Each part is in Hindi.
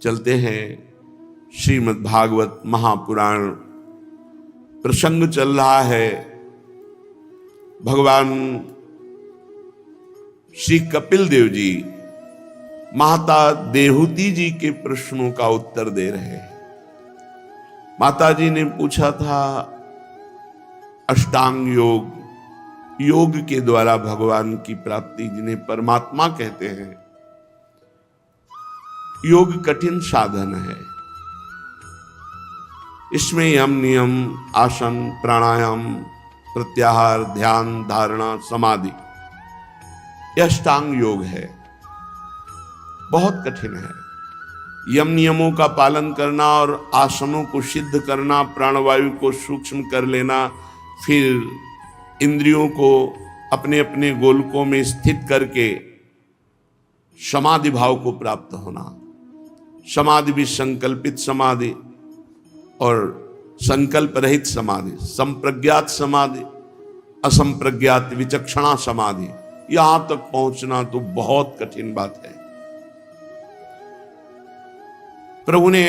चलते हैं। श्रीमद् भागवत महापुराण प्रसंग चल रहा है। भगवान श्री कपिल देव जी माता देहूति जी के प्रश्नों का उत्तर दे रहे हैं। माता जी ने पूछा था अष्टांग योग, योग के द्वारा भगवान की प्राप्ति जिन्हें परमात्मा कहते हैं। योग कठिन साधन है। इसमें यम नियम, आसन, प्राणायाम, प्रत्याहार, ध्यान, धारणा, समाधि, यह अष्टांग योग है। बहुत कठिन है। यम नियमों का पालन करना और आसनों को सिद्ध करना, प्राणवायु को सूक्ष्म कर लेना, फिर इंद्रियों को अपने अपने गोलकों में स्थित करके समाधि भाव को प्राप्त होना। समाधि भी संकल्पित समाधि और संकल्प रहित समाधि, संप्रज्ञात समाधि, असंप्रज्ञात विचक्षणा समाधि, यहां तक पहुंचना तो बहुत कठिन बात है। प्रभु ने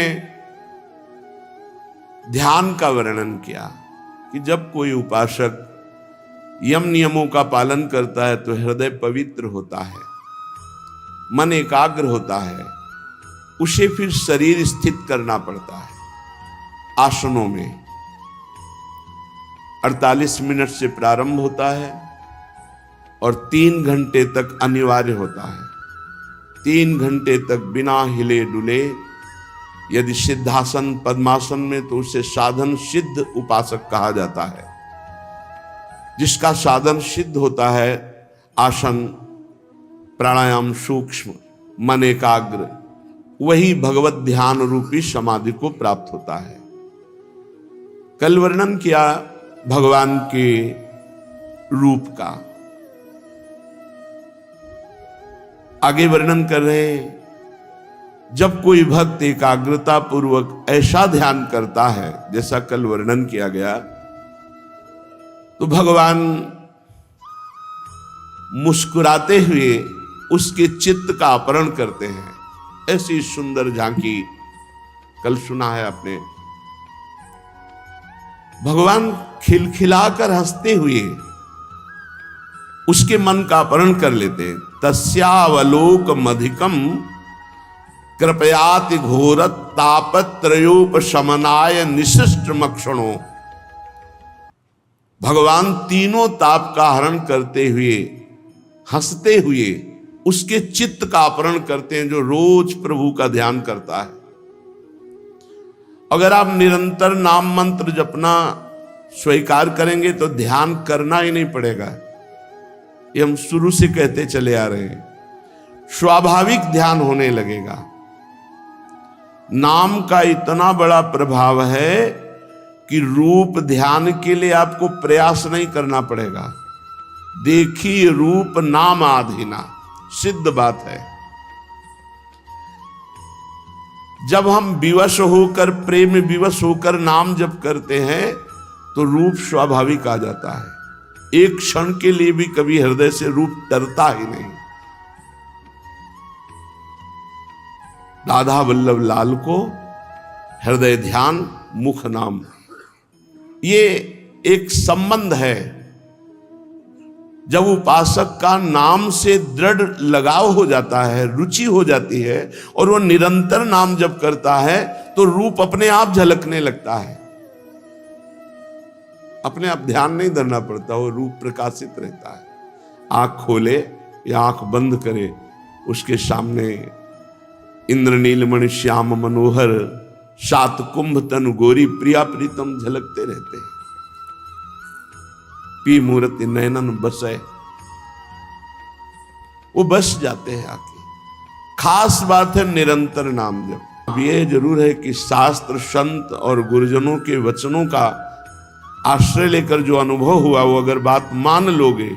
ध्यान का वर्णन किया कि जब कोई उपासक यम नियमों का पालन करता है तो हृदय पवित्र होता है, मन एकाग्र होता है। उसे फिर शरीर स्थित करना पड़ता है आसनों में। 48 मिनट से प्रारंभ होता है और 3 घंटे तक अनिवार्य होता है। 3 घंटे तक बिना हिले डुले, यदि सिद्धासन पद्मासन में तो उसे साधन सिद्ध उपासक कहा जाता है। जिसका साधन सिद्ध होता है, आसन, प्राणायाम सूक्ष्म, मन एकाग्र, वही भगवत ध्यान रूपी समाधि को प्राप्त होता है। कल वर्णन किया भगवान के रूप का। आगे वर्णन कर रहे हैं, जब कोई भक्त एकाग्रता पूर्वक ऐसा ध्यान करता है जैसा कल वर्णन किया गया, तो भगवान मुस्कुराते हुए उसके चित्त का अपहरण करते हैं। ऐसी सुंदर झांकी कल सुना है आपने। भगवान खिलखिलाकर हंसते हुए उसके मन का अपहरण कर लेते हैं। तस्यावलोकमधिकम कृपयाति घोरत तापत्रयोपशमनाय निशिष्टमक्षणो। भगवान तीनों ताप का हरण करते हुए, हंसते हुए उसके चित्त का अपहरण करते हैं जो रोज प्रभु का ध्यान करता है। अगर आप निरंतर नाम मंत्र जपना स्वीकार करेंगे तो ध्यान करना ही नहीं पड़ेगा। ये हम शुरू से कहते चले आ रहे हैं। स्वाभाविक ध्यान होने लगेगा। नाम का इतना बड़ा प्रभाव है कि रूप ध्यान के लिए आपको प्रयास नहीं करना पड़ेगा। देखिए रूप नाम आधीना, सिद्ध बात है। जब हम विवश होकर, प्रेम विवश होकर नाम जप करते हैं तो रूप स्वाभाविक आ जाता है। एक क्षण के लिए भी कभी हृदय से रूप डरता ही नहीं। राधा वल्लभ लाल को हृदय ध्यान, मुख नाम, ये एक संबंध है। जब उपासक का नाम से दृढ़ लगाव हो जाता है, रुचि हो जाती है और वो निरंतर नाम जप करता है तो रूप अपने आप झलकने लगता है। अपने आप ध्यान नहीं धरना पड़ता, वो रूप प्रकाशित रहता है। आंख खोले या आंख बंद करे, उसके सामने इंद्रनीलमणि श्याम मनोहर, सात कुंभ तनु गोरी प्रिया प्रीतम झलकते रहते हैं। पी मूर्ति नयनन बसे, वो बस जाते हैं आके। खास बात है निरंतर नाम जप। अब ये जरूर है कि शास्त्र, संत और गुरुजनों के वचनों का आश्रय लेकर जो अनुभव हुआ, वो अगर बात मान लोगे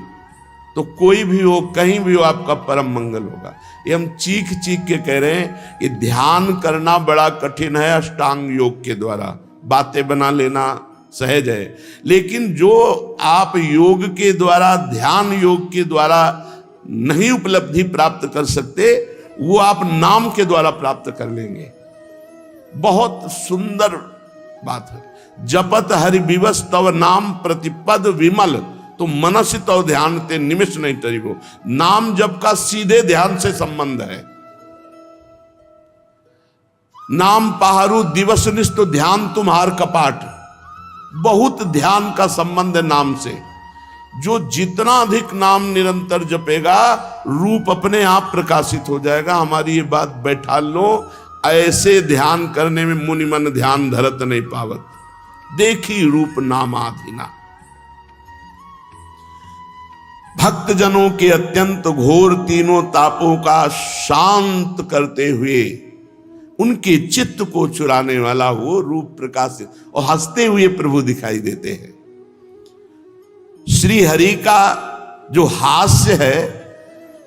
तो कोई भी हो, कहीं भी हो, आपका परम मंगल होगा। ये हम चीख चीख के कह रहे हैं कि ध्यान करना बड़ा कठिन है अष्टांग योग के द्वारा। बातें बना लेना सहज है, लेकिन जो आप योग के द्वारा, ध्यान योग के द्वारा नहीं उपलब्धि प्राप्त कर सकते, वो आप नाम के द्वारा प्राप्त कर लेंगे। बहुत सुंदर बात है। जपत हरि विवश तव नाम प्रतिपद विमल, तो मनस तव ध्यान ते निमिष नहीं तरीको। नाम जप का सीधे ध्यान से संबंध है। नाम पहारू दिवस निष्ठ, तो ध्यान तुम्हार कपाट। बहुत ध्यान का संबंध है नाम से। जो जितना अधिक नाम निरंतर जपेगा, रूप अपने आप प्रकाशित हो जाएगा। हमारी ये बात बैठा लो, ऐसे ध्यान करने में मुनि मन ध्यान धरत नहीं पावत। देखी रूप नामाधीना। भक्त जनों के अत्यंत घोर तीनों तापों का शांत करते हुए उनके चित्त को चुराने वाला वो रूप प्रकाशित, और हंसते हुए प्रभु दिखाई देते हैं। श्री हरि का जो हास्य है,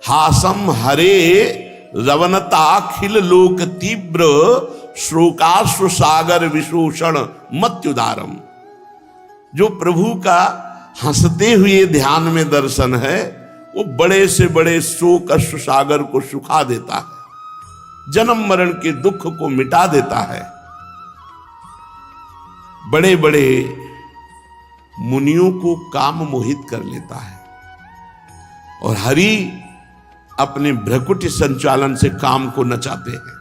हासम हरे रवनताखिल लोक तीव्र श्लोकाश्रु सागर विशोषण मत्युदारम। जो प्रभु का हंसते हुए ध्यान में दर्शन है, वो बड़े से बड़े शोक अश्रु सागर को सुखा देता है, जन्म मरण के दुख को मिटा देता है। बड़े बड़े मुनियों को काम मोहित कर लेता है। और हरि अपने भ्रकुटी संचालन से काम को नचाते हैं।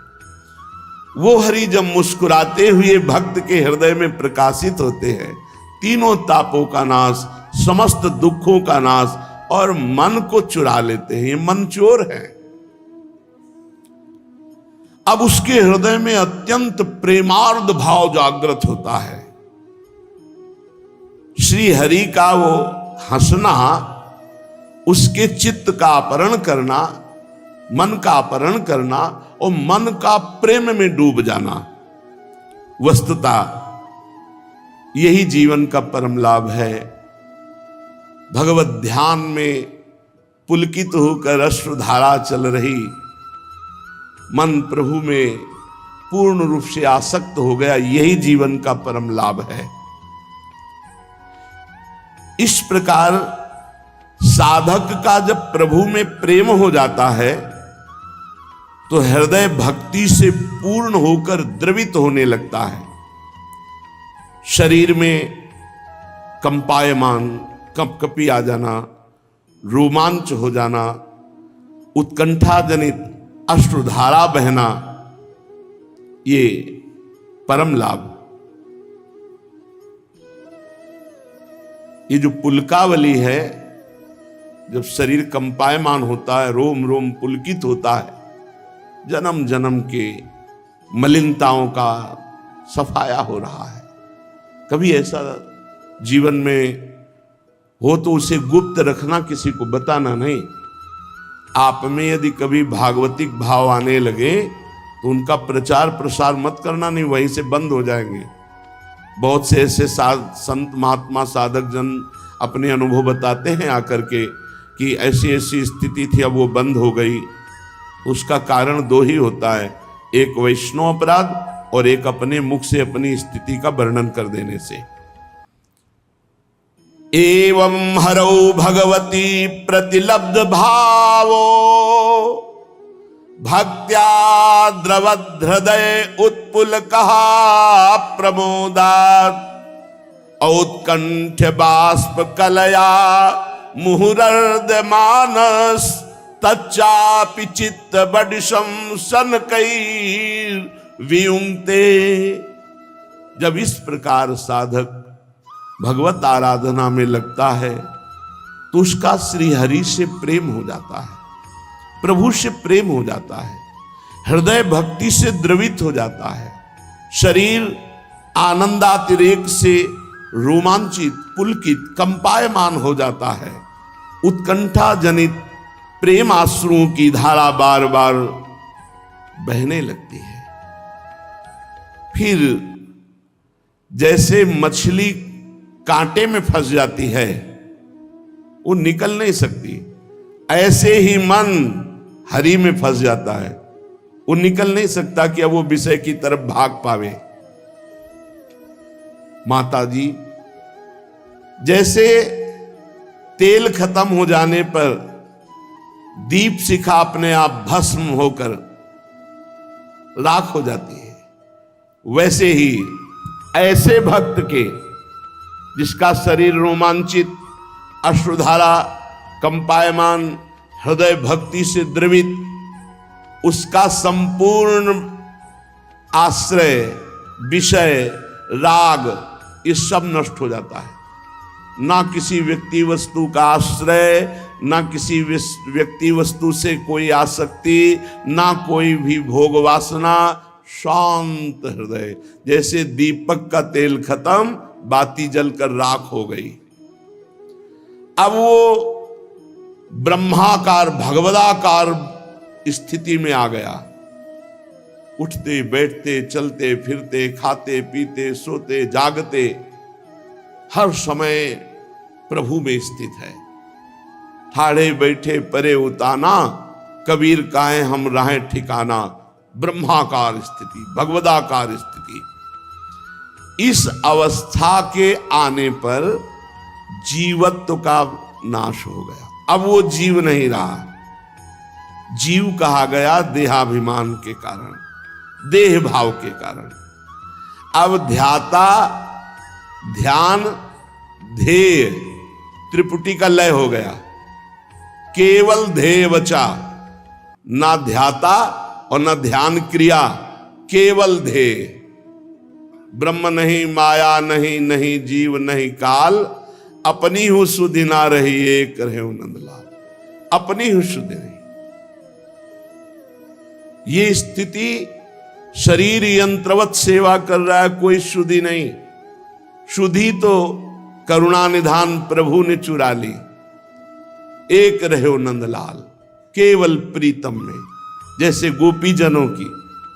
वो हरि जब मुस्कुराते हुए भक्त के हृदय में प्रकाशित होते हैं, तीनों तापों का नाश, समस्त दुखों का नाश, और मन को चुरा लेते हैं। ये मन चोर है। अब उसके हृदय में अत्यंत प्रेमार्ध भाव जागृत होता है। श्री हरि का वो हंसना, उसके चित्त का अपहरण करना, मन का अपहरण करना, और मन का प्रेम में डूब जाना, वस्तुतः यही जीवन का परम लाभ है। भगवत ध्यान में पुलकित होकर अश्रुधारा चल रही, मन प्रभु में पूर्ण रूप से आसक्त हो गया, यही जीवन का परम लाभ है। इस प्रकार साधक का जब प्रभु में प्रेम हो जाता है, तो हृदय भक्ति से पूर्ण होकर द्रवित होने लगता है। शरीर में कंपायमान, कपकपी आ जाना, रोमांच हो जाना, उत्कंठा जनित अश्रुधारा बहना, ये परम लाभ। ये जो पुलकावली है, जब शरीर कंपायमान होता है, रोम रोम पुलकित होता है, जन्म जन्म के मलिनताओं का सफाया हो रहा है। कभी ऐसा जीवन में हो तो उसे गुप्त रखना, किसी को बताना नहीं। आप में यदि कभी भागवतिक भाव आने लगे तो उनका प्रचार प्रसार मत करना, नहीं वहीं से बंद हो जाएंगे। बहुत से ऐसे संत महात्मा साधक जन अपने अनुभव बताते हैं आकर के कि ऐसी ऐसी स्थिति थी, अब वो बंद हो गई। उसका कारण दो ही होता है, एक वैष्णव अपराध और एक अपने मुख से अपनी स्थिति का वर्णन कर देने से। एवं हरौ भगवती प्रतिलब्ध भावो भक्त्या द्रवद हृदय उत्पुल कहा प्रमोदात औत्कंठ बाष्प कलया मुहुरर्द मानस तच्चापि चित्त बडिशम सन कई वियुंक्ते। जब इस प्रकार साधक भगवत आराधना में लगता है तो उसका श्री हरि से प्रेम हो जाता है, प्रभु से प्रेम हो जाता है, हृदय भक्ति से द्रवित हो जाता है, शरीर आनंदातिरेक से रोमांचित, पुलकित, कंपायमान हो जाता है। उत्कंठा जनित प्रेम आश्रुओं की धारा बार बार बहने लगती है। फिर जैसे मछली कांटे में फंस जाती है, वो निकल नहीं सकती, ऐसे ही मन हरि में फंस जाता है, वो निकल नहीं सकता कि अब वो विषय की तरफ भाग पावे। माता जी, जैसे तेल खत्म हो जाने पर दीप शिखा अपने आप भस्म होकर राख हो जाती है, वैसे ही ऐसे भक्त के जिसका शरीर रोमांचित, अश्रुधारा कंपायमान, हृदय भक्ति से द्रवित, उसका संपूर्ण आश्रय, विषय, राग, ये सब नष्ट हो जाता है। ना किसी व्यक्ति वस्तु का आश्रय, ना किसी व्यक्ति वस्तु से कोई आसक्ति, ना कोई भी भोग वासना, शांत हृदय। जैसे दीपक का तेल खत्म, बाती जलकर राख हो गई। अब वो ब्रह्माकार, भगवदाकार स्थिति में आ गया। उठते बैठते, चलते फिरते, खाते पीते, सोते जागते, हर समय प्रभु में स्थित है। ठाड़े बैठे परे उताना, कबीर काहे हम राहें ठिकाना। ब्रह्माकार स्थिति, भगवदाकार स्थिति। इस अवस्था के आने पर जीवत्व का नाश हो गया। अब वो जीव नहीं रहा। जीव कहा गया देहाभिमान के कारण, देह भाव के कारण। अब ध्याता, ध्यान, ध्येय, त्रिपुटी का लय हो गया। केवल ध्येय बचा, ना ध्याता और ना ध्यान क्रिया, केवल ध्येय। ब्रह्म नहीं, माया नहीं, नहीं जीव नहीं काल, अपनी हूं सुधि ना रही एक रहे नंदलाल। अपनी हूं सुधि नहीं। ये स्थिति, शरीर यंत्रवत सेवा कर रहा है, कोई शुद्धि नहीं। शुद्धि तो करुणा निधान प्रभु ने चुरा ली। एक रहे नंदलाल, केवल प्रीतम में। जैसे गोपी जनों की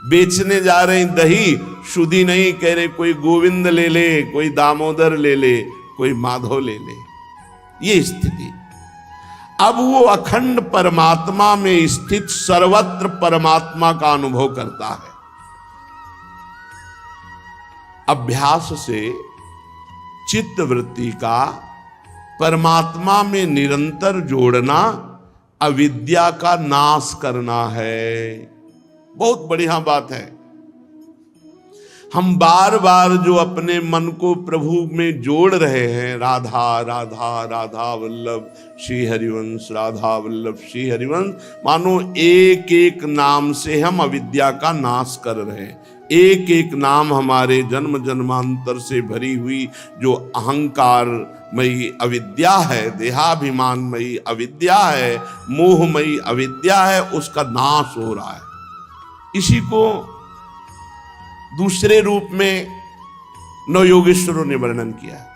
बेचने जा रहे दही, शुद्धि नहीं, कह रहे कोई गोविंद ले ले, कोई दामोदर ले ले, कोई माधव ले ले। ये स्थिति। अब वो अखंड परमात्मा में स्थित सर्वत्र परमात्मा का अनुभव करता है। अभ्यास से चित्त वृत्ति का परमात्मा में निरंतर जोड़ना अविद्या का नाश करना है। बहुत बढ़िया बात है। हम बार बार जो अपने मन को प्रभु में जोड़ रहे हैं, राधा राधा राधा वल्लभ श्री हरिवंश, राधा वल्लभ श्री हरिवंश, मानो एक एक नाम से हम अविद्या का नाश कर रहे हैं। एक एक नाम हमारे जन्म जन्मांतर से भरी हुई जो अहंकारमयी अविद्या है, देहाभिमानमयी अविद्या है, मोहमयी अविद्या है, उसका नाश हो रहा है। इसी को दूसरे रूप में नवयोगेश्वरों ने वर्णन किया।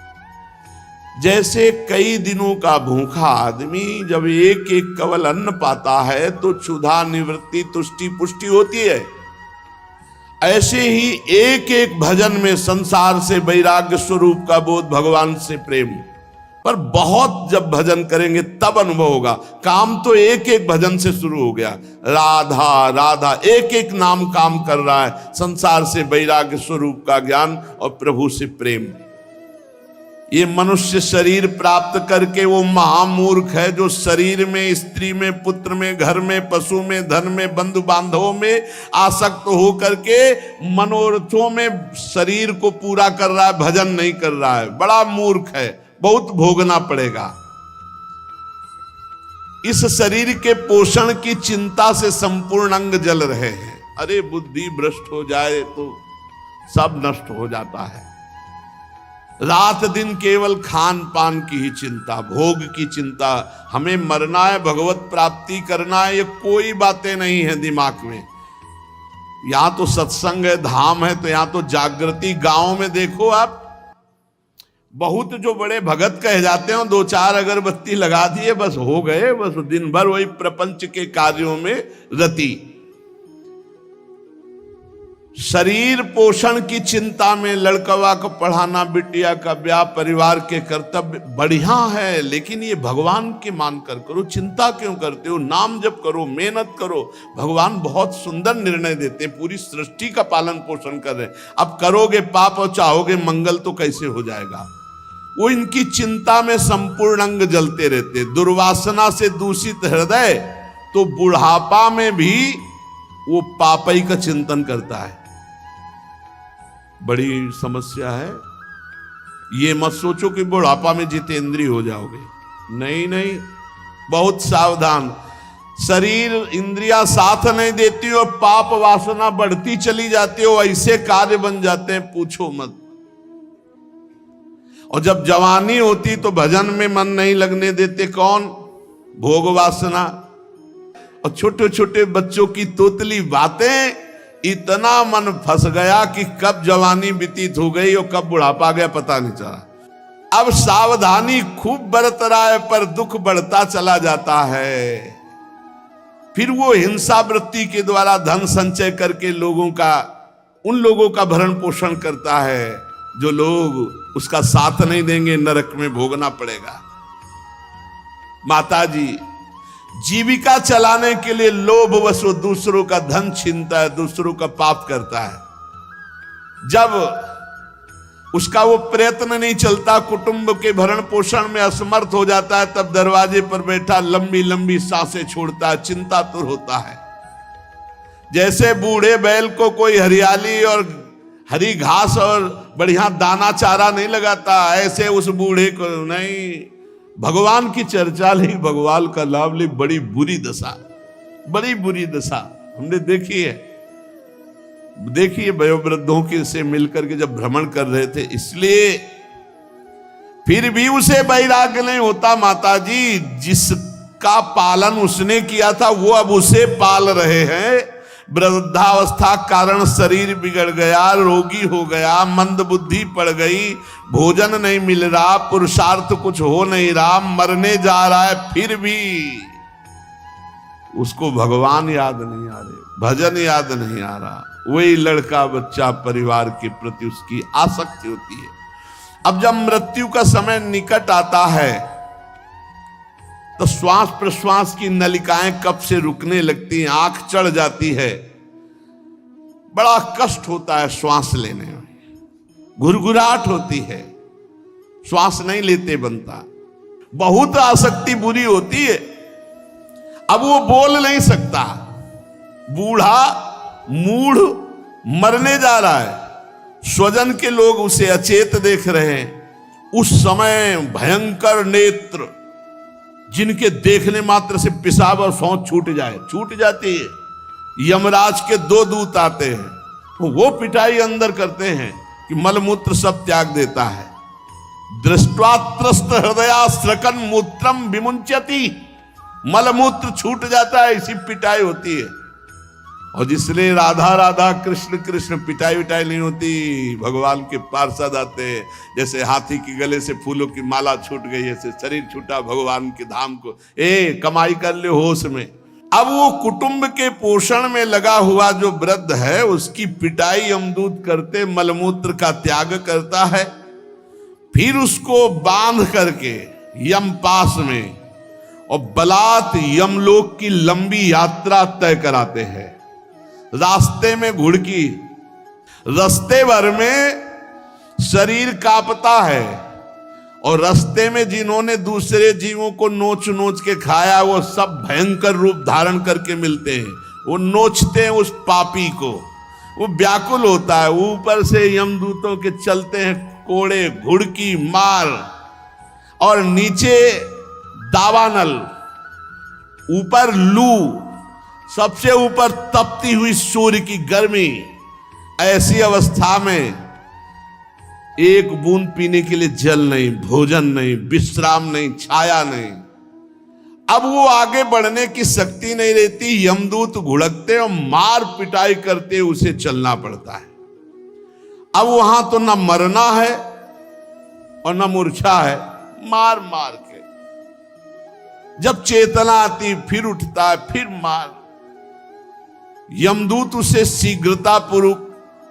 जैसे कई दिनों का भूखा आदमी जब एक एक कवल अन्न पाता है तो क्षुधा निवृत्ति तुष्टि पुष्टि होती है। ऐसे ही एक एक भजन में संसार से वैराग्य स्वरूप का बोध, भगवान से प्रेम। पर बहुत जब भजन करेंगे तब अनुभव होगा। काम तो एक एक भजन से शुरू हो गया। राधा राधा, एक एक नाम काम कर रहा है। संसार से वैराग्य स्वरूप का ज्ञान और प्रभु से प्रेम। ये मनुष्य शरीर प्राप्त करके वो महामूर्ख है जो शरीर में, स्त्री में, पुत्र में, घर में, पशु में, धन में, बंधु बांधवों में आसक्त हो करके मनोरथों में शरीर को पूरा कर रहा है, भजन नहीं कर रहा है। बड़ा मूर्ख है, बहुत भोगना पड़ेगा। इस शरीर के पोषण की चिंता से संपूर्ण अंग जल रहे हैं। अरे बुद्धि भ्रष्ट हो जाए तो सब नष्ट हो जाता है। रात दिन केवल खान पान की ही चिंता, भोग की चिंता। हमें मरना है, भगवत प्राप्ति करना है, ये कोई बातें नहीं है दिमाग में। यहां तो सत्संग है, धाम है, तो यहां तो जागृति। गांव में देखो आप, बहुत जो बड़े भगत कहे जाते हैं, दो चार अगरबत्ती लगा दिए, बस हो गए, बस दिन भर वही प्रपंच के कार्यों में रति। शरीर पोषण की चिंता में लड़कवा को पढ़ाना, बिटिया का ब्याह, परिवार के कर्तव्य बढ़िया है, लेकिन ये भगवान के मानकर करो। चिंता क्यों करते हो? नाम जप करो, मेहनत करो। भगवान बहुत सुंदर निर्णय देते हैं, पूरी सृष्टि का पालन पोषण कर रहे हैं। अब करोगे पाप और चाहोगे मंगल तो कैसे हो जाएगा? वो इनकी चिंता में संपूर्ण अंग जलते रहते। दुर्वासना से दूषित हृदय तो बुढ़ापा में भी वो पापई का चिंतन करता है। बड़ी समस्या है। ये मत सोचो कि बुढ़ापा में जितेंद्रिय हो जाओगे, नहीं नहीं, बहुत सावधान। शरीर इंद्रियां साथ नहीं देती और पाप वासना बढ़ती चली जाती हो, ऐसे कार्य बन जाते हैं पूछो मत। और जब जवानी होती तो भजन में मन नहीं लगने देते, कौन? भोग वासना। और छोटे छोटे बच्चों की तोतली बातें, इतना मन फंस गया कि कब जवानी व्यतीत हो गई और कब बुढ़ापा गया पता नहीं चला। अब सावधानी खूब बरत रहा है पर दुख बढ़ता चला जाता है। फिर वो हिंसा वृत्ति के द्वारा धन संचय करके उन लोगों का भरण पोषण करता है जो लोग उसका साथ नहीं देंगे, नरक में भोगना पड़ेगा। माताजी जीविका चलाने के लिए लोभवश वो दूसरों का धन छीनता है, दूसरों का पाप करता है। जब उसका वो प्रयत्न नहीं चलता, कुटुंब के भरण पोषण में असमर्थ हो जाता है, तब दरवाजे पर बैठा लंबी लंबी सांसें छोड़ता है, चिंतातुर होता है। जैसे बूढ़े बैल को कोई हरियाली और हरी घास और बढ़िया दाना चारा नहीं लगाता, ऐसे उस बूढ़े को नहीं, भगवान की चर्चा ली, भगवान का लाभ ली, बड़ी बुरी दशा, बड़ी बुरी दशा हमने देखी है। देखिए वयोवृद्धों के से मिलकर के जब भ्रमण कर रहे थे, इसलिए फिर भी उसे वैराग्य नहीं होता। माताजी जिसका पालन उसने किया था वो अब उसे पाल रहे हैं। वृद्धावस्था कारण शरीर बिगड़ गया, रोगी हो गया, मंद बुद्धि पड़ गई, भोजन नहीं मिल रहा, पुरुषार्थ कुछ हो नहीं रहा, मरने जा रहा है, फिर भी उसको भगवान याद नहीं आ रहे, भजन याद नहीं आ रहा। वही लड़का बच्चा परिवार के प्रति उसकी आसक्ति होती है। अब जब मृत्यु का समय निकट आता है तो श्वास प्रश्वास की नलिकाएं कब से रुकने लगती हैं, आंख चढ़ जाती है, बड़ा कष्ट होता है श्वास लेने में, घुरघुराहट होती है, श्वास नहीं लेते बनता, बहुत आसक्ति बुरी होती है। अब वो बोल नहीं सकता, बूढ़ा मूढ़ मरने जा रहा है, स्वजन के लोग उसे अचेत देख रहे हैं। उस समय भयंकर नेत्र जिनके देखने मात्र से पेशाब और शौच छूट जाती है। यमराज के 2 दूत आते हैं, तो वो पिटाई अंदर करते हैं कि मलमूत्र सब त्याग देता है। दृष्ट्वा त्रस्त हृदया स्रकन मूत्रम विमुंचति, मलमूत्र छूट जाता है, इसी पिटाई होती है। और जिसलिए राधा राधा कृष्ण कृष्ण पिटाई विटाई नहीं होती, भगवान के पार्षद आते, जैसे हाथी के गले से फूलों की माला छूट गई, ऐसे शरीर छूटा भगवान के धाम को, कमाई कर ले होश में। अब वो कुटुंब के पोषण में लगा हुआ जो वृद्ध है उसकी पिटाई यमदूत करते, मलमूत्र का त्याग करता है, फिर उसको बांध करके यम पास में और बलात् यमलोक की लंबी यात्रा तय कराते हैं। रास्ते में घुड़की, रास्ते भर में शरीर कांपता है, और रास्ते में जिन्होंने दूसरे जीवों को नोच नोच के खाया वो सब भयंकर रूप धारण करके मिलते हैं। वो नोचते हैं उस पापी को, वो व्याकुल होता है, ऊपर से यमदूतों के चलते हैं कोड़े, घुड़की, मार, और नीचे दावानल, ऊपर लू, सबसे ऊपर तपती हुई सूर्य की गर्मी। ऐसी अवस्था में एक बूंद पीने के लिए जल नहीं, भोजन नहीं, विश्राम नहीं, छाया नहीं। अब वो आगे बढ़ने की शक्ति नहीं रहती, यमदूत घुड़कते और मार पिटाई करते उसे चलना पड़ता है। अब वहां तो न मरना है और न मूर्छा है, मार मार के जब चेतना आती फिर उठता है, फिर मार। यमदूत उसे शीघ्रता पूर्वक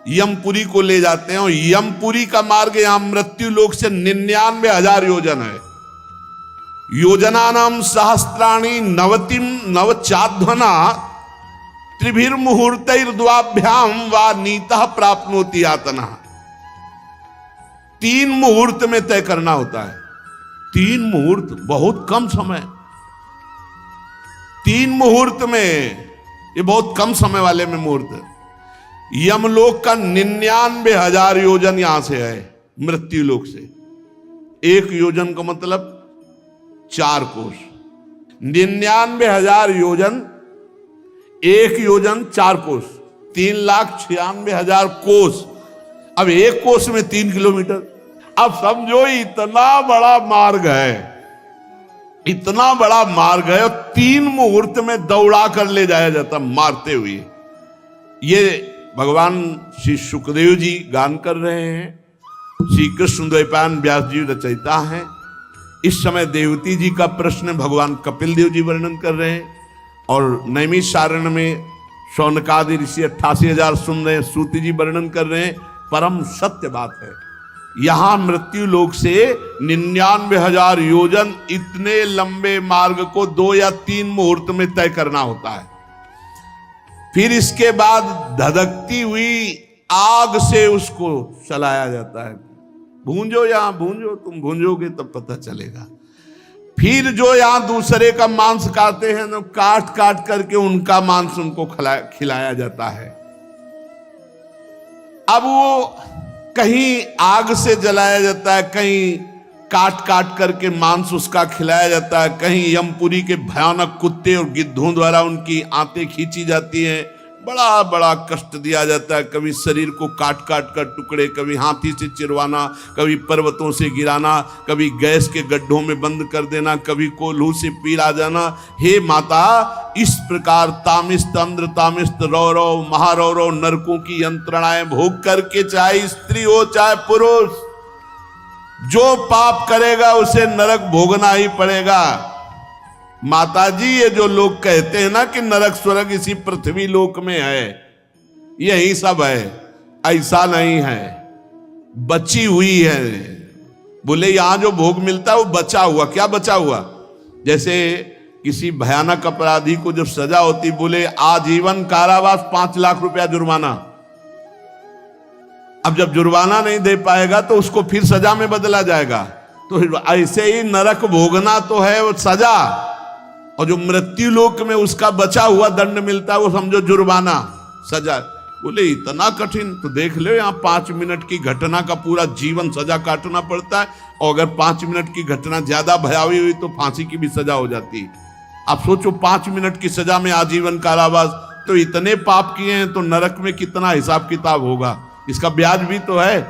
यमपुरी को ले जाते हैं, और यमपुरी का मार्ग यहां मृत्यु लोक से 99,000 योजन है। योजनानाम सहस्त्राणि नवतिम नवचाध्वना त्रिभिर्मुहूर्तैर्द्वाभ्याम वा नीतः प्राप्नोति यातना। 3 मुहूर्त में तय करना होता है। 3 मुहूर्त, बहुत कम समय। 3 मुहूर्त में, ये बहुत कम समय वाले में मुहूर्त। यमलोक का 99,000 योजन यहां से है, मृत्यु लोक से। 1 योजन का मतलब 4 कोस। 99,000 योजन, 1 योजन 4 कोस, 3,96,000 कोस। अब 1 कोस में 3 किलोमीटर। अब समझो इतना बड़ा मार्ग है, इतना बड़ा मार्ग है, और 3 मुहूर्त में दौड़ा कर ले जाया जाता मारते हुए। ये भगवान श्री सुखदेव जी गान कर रहे हैं, श्री कृष्ण द्वैपायन व्यास जी रचयिता हैं। इस समय देवती जी का प्रश्न भगवान कपिल देव जी वर्णन कर रहे हैं, और नैमिषारण्य में शौनकादि ऋषि 88,000 सुन रहे हैं, सूति जी वर्णन कर रहे हैं। परम सत्य बात है, यहां मृत्यु लोक से 99,000 योजन, इतने लंबे मार्ग को 2 या 3 मुहूर्त में तय करना होता है। फिर इसके बाद धधकती हुई आग से उसको चलाया जाता है। भूंजो, यहां भूंजो, तुम भूंजोगे तब पता चलेगा। फिर जो यहां दूसरे का मांस खाते हैं, तो काट काट करके उनका मांस उनको खिलाया जाता है। अब वो कहीं आग से जलाया जाता है, कहीं काट काट करके मांस उसका खिलाया जाता है, कहीं यमपुरी के भयानक कुत्ते और गिद्धों द्वारा उनकी आंतें खींची जाती हैं, बड़ा बड़ा कष्ट दिया जाता है। कभी शरीर को काट काट कर टुकड़े, कभी हाथी से चिरवाना, कभी पर्वतों से गिराना, कभी गैस के गड्ढों में बंद कर देना, कभी कोल्हू से पीला जाना। हे माता, इस प्रकार तामिस्त, अंध्र तामिस्त, रौरव महारौरव नरकों की यंत्रणाएं भोग करके, चाहे स्त्री हो चाहे पुरुष, जो पाप करेगा उसे नरक भोगना ही पड़ेगा। माता जी, ये जो लोग कहते हैं ना कि नरक स्वर्ग इसी पृथ्वी लोक में है, यही सब है, ऐसा नहीं है, बची हुई है। बोले यहां जो भोग मिलता है वो बचा हुआ। क्या बचा हुआ? जैसे किसी भयानक अपराधी को जब सजा होती, बोले आजीवन कारावास, 5 लाख रुपया जुर्माना। अब जब जुर्माना नहीं दे पाएगा तो उसको फिर सजा में बदला जाएगा। तो ऐसे ही नरक भोगना तो है वो सजा, और जो मृत्यु लोक में उसका बचा हुआ दंड मिलता है वो समझो जुर्माना, सजा। बोले इतना कठिन? तो देख लो, यहाँ 5 मिनट की घटना का पूरा जीवन सजा काटना पड़ता है, और अगर 5 मिनट की घटना ज्यादा भयावही हुई तो फांसी की भी सजा हो जाती है। आप सोचो, 5 मिनट की सजा में आजीवन कारावास, तो इतने पाप किए हैं तो नरक में कितना हिसाब किताब होगा। इसका ब्याज भी तो है,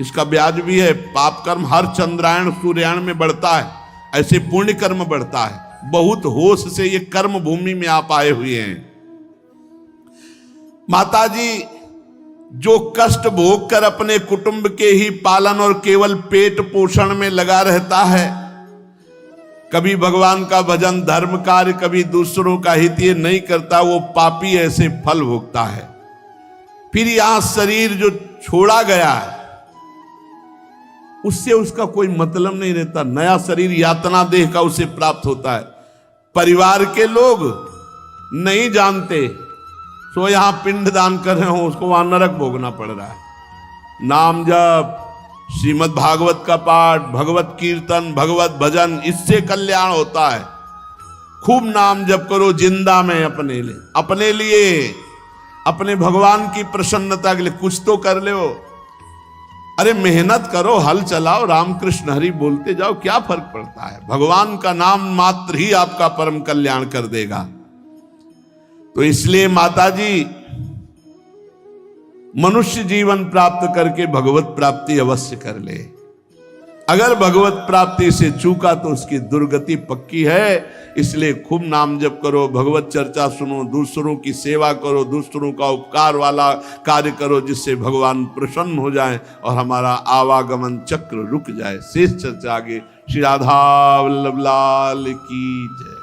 इसका ब्याज भी है। पाप कर्म हर चंद्रायण सूर्यायण में बढ़ता है, ऐसे पुण्य कर्म बढ़ता है। बहुत होश से ये कर्म भूमि में आप आए हुए हैं। माता जी, जो कष्ट भोग कर अपने कुटुंब के ही पालन और केवल पेट पोषण में लगा रहता है, कभी भगवान का भजन, धर्म कार्य, कभी दूसरों का हित ये नहीं करता, वो पापी ऐसे फल भोगता है। फिर यहां शरीर जो छोड़ा गया है उससे उसका कोई मतलब नहीं रहता। नया शरीर यातना देह का उसे प्राप्त होता है। परिवार के लोग नहीं जानते, सो यहां पिंड दान कर रहे हो, उसको वहां नरक भोगना पड़ रहा है। नाम जप, श्रीमद् भागवत का पाठ, भगवत कीर्तन, भगवत भजन, इससे कल्याण होता है। खूब नाम जप करो जिंदा में, अपने लिए, अपने भगवान की प्रसन्नता के लिए कुछ तो कर लो। अरे मेहनत करो, हल चलाओ, रामकृष्ण हरि बोलते जाओ, क्या फर्क पड़ता है? भगवान का नाम मात्र ही आपका परम कल्याण कर देगा। तो इसलिए माता जी, मनुष्य जीवन प्राप्त करके भगवत प्राप्ति अवश्य कर ले। अगर भगवत प्राप्ति से चूका तो उसकी दुर्गति पक्की है। इसलिए खूब नाम जप करो, भगवत चर्चा सुनो, दूसरों की सेवा करो, दूसरों का उपकार वाला कार्य करो, जिससे भगवान प्रसन्न हो जाए और हमारा आवागमन चक्र रुक जाए। शेष चर्चा आगे। श्री राधा वल्लभ लाल की जय।